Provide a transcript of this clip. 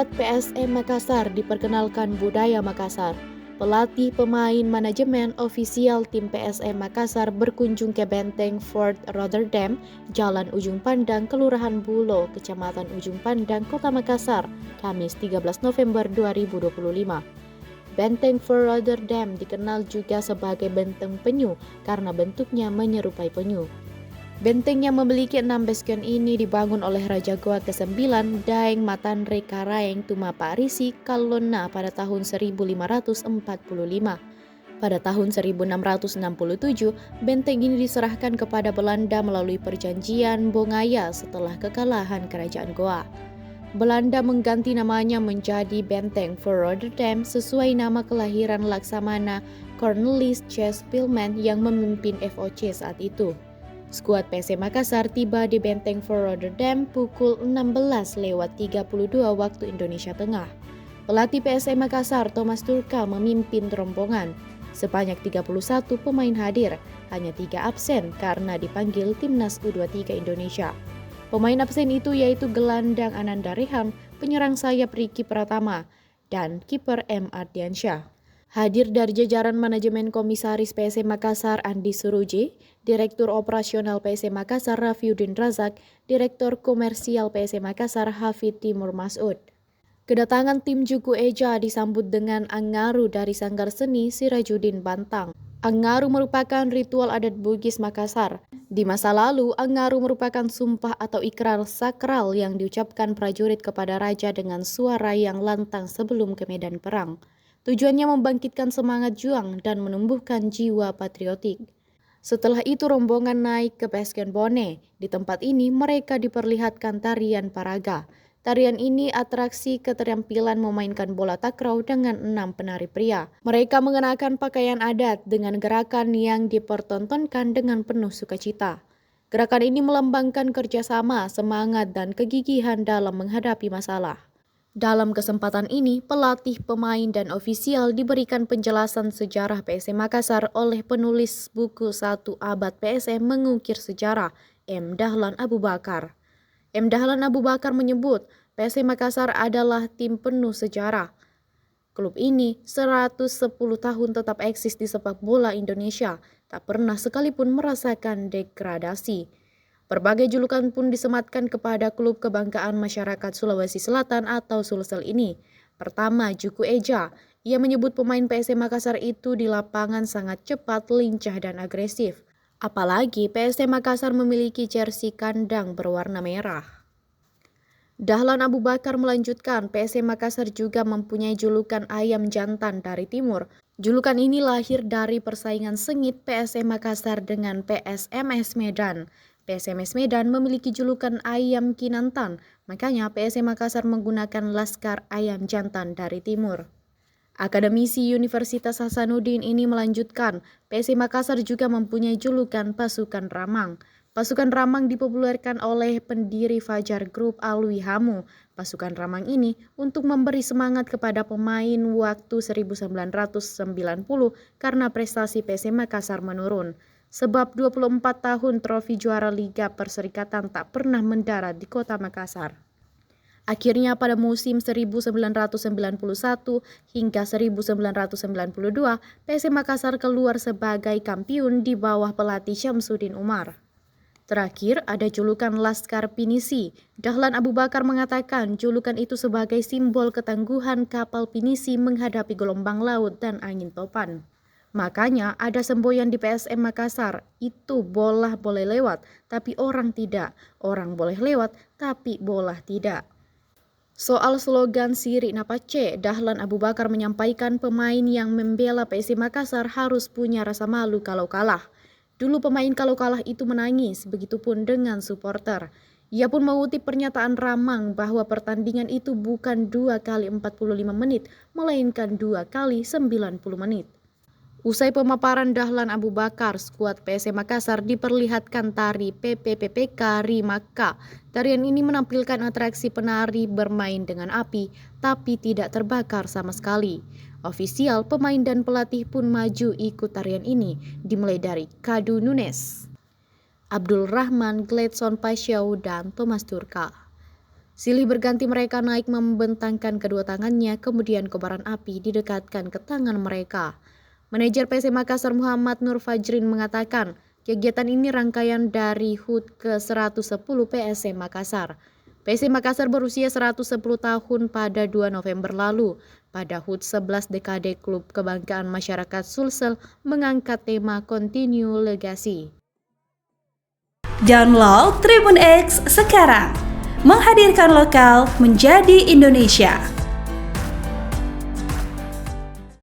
Skuad PSM Makassar diperkenalkan budaya Makassar. Pelatih, pemain, manajemen, ofisial tim PSM Makassar berkunjung ke Benteng Fort Rotterdam, Jalan Ujung Pandang, Kelurahan Bulo, Kecamatan Ujung Pandang, Kota Makassar, Kamis 13 November 2025. Benteng Fort Rotterdam dikenal juga sebagai Benteng Penyu karena bentuknya menyerupai penyu. Benteng yang memiliki 6 bastion ini dibangun oleh Raja Goa ke-9 Daeng Matanre Karaeng Tumapa Risi Kalona pada tahun 1545. Pada tahun 1667, benteng ini diserahkan kepada Belanda melalui perjanjian Bongaya setelah kekalahan Kerajaan Goa. Belanda mengganti namanya menjadi Benteng Fort Rotterdam sesuai nama kelahiran Laksamana Cornelis C. Spilman yang memimpin FOC saat itu. Skuad PSM Makassar tiba di Benteng Fort Rotterdam pukul 16.32 waktu Indonesia Tengah. Pelatih PSM Makassar Thomas Turka memimpin rombongan. Sebanyak 31 pemain hadir, hanya 3 absen karena dipanggil Timnas U23 Indonesia. Pemain absen itu yaitu gelandang Ananda Rehan, penyerang sayap Riki Pratama, dan kiper M. Ardiansyah. Hadir dari jajaran manajemen Komisaris PSM Makassar Andi Suruji, Direktur Operasional PSM Makassar Rafiuddin Razak, Direktur Komersial PSM Makassar Hafid Timur Masud. Kedatangan tim Juku Eja disambut dengan Angaru dari Sanggar Seni Sirajuddin Bantang. Angaru merupakan ritual adat Bugis Makassar. Di masa lalu, Angaru merupakan sumpah atau ikrar sakral yang diucapkan prajurit kepada raja dengan suara yang lantang sebelum ke medan perang. Tujuannya membangkitkan semangat juang dan menumbuhkan jiwa patriotik. Setelah itu rombongan naik ke Bastion Bone. Di tempat ini mereka diperlihatkan tarian paraga. Tarian ini atraksi keterampilan memainkan bola takraw dengan 6 penari pria. Mereka mengenakan pakaian adat dengan gerakan yang dipertontonkan dengan penuh sukacita. Gerakan ini melambangkan kerjasama, semangat, dan kegigihan dalam menghadapi masalah. Dalam kesempatan ini, pelatih, pemain, dan ofisial diberikan penjelasan sejarah PSM Makassar oleh penulis buku 1 Abad PSM Mengukir Sejarah, M. Dahlan Abu Bakar. M. Dahlan Abu Bakar menyebut PSM Makassar adalah tim penuh sejarah. Klub ini 110 tahun tetap eksis di sepak bola Indonesia, tak pernah sekalipun merasakan degradasi. Berbagai julukan pun disematkan kepada klub kebanggaan masyarakat Sulawesi Selatan atau Sulsel ini. Pertama, Juku Eja. Ia menyebut pemain PSM Makassar itu di lapangan sangat cepat, lincah, dan agresif. Apalagi PSM Makassar memiliki jersey kandang berwarna merah. Dahlan Abu Bakar melanjutkan, PSM Makassar juga mempunyai julukan ayam jantan dari timur. Julukan ini lahir dari persaingan sengit PSM Makassar dengan PSMS Medan. PSMS Medan memiliki julukan ayam Kinantan, makanya PSM Makassar menggunakan Laskar Ayam Jantan dari Timur. Akademisi Universitas Hasanuddin ini melanjutkan, PSM Makassar juga mempunyai julukan Pasukan Ramang. Pasukan Ramang dipopulerkan oleh pendiri Fajar Group Alwi Hamu. Pasukan Ramang ini untuk memberi semangat kepada pemain waktu 1990 karena prestasi PSM Makassar menurun. Sebab 24 tahun trofi juara Liga Perserikatan tak pernah mendarat di kota Makassar. Akhirnya pada musim 1991 hingga 1992, PSM Makassar keluar sebagai kampiun di bawah pelatih Syamsuddin Umar. Terakhir ada julukan Laskar Pinisi. Dahlan Abu Bakar mengatakan julukan itu sebagai simbol ketangguhan kapal pinisi menghadapi gelombang laut dan angin topan. Makanya ada semboyan di PSM Makassar, itu bola boleh lewat, tapi orang tidak. Orang boleh lewat, tapi bola tidak. Soal slogan Siri Napace, Dahlan Abu Bakar menyampaikan pemain yang membela PSM Makassar harus punya rasa malu kalau kalah. Dulu pemain kalau kalah itu menangis, begitupun dengan supporter. Ia pun mengutip pernyataan Ramang bahwa pertandingan itu bukan 2 kali 45 menit, melainkan 2 kali 90 menit. Usai pemaparan Dahlan Abu Bakar, skuad PSM Makassar diperlihatkan tari PPPPK Rimaka. Tarian ini menampilkan atraksi penari bermain dengan api, tapi tidak terbakar sama sekali. Ofisial, pemain dan pelatih pun maju ikut tarian ini, dimulai dari Kadu Nunes, Abdul Rahman, Gladson Pasyau, dan Thomas Turka. Silih berganti mereka naik membentangkan kedua tangannya, kemudian kobaran api didekatkan ke tangan mereka. Manajer PSM Makassar Muhammad Nur Fajrin mengatakan, kegiatan ini rangkaian dari HUT ke-110 PSM Makassar. PSM Makassar berusia 110 tahun pada 2 November lalu. Pada HUT 11 dekade Klub Kebanggaan Masyarakat Sulsel mengangkat tema Continue Legacy. Download Tribun X sekarang, menghadirkan lokal menjadi Indonesia.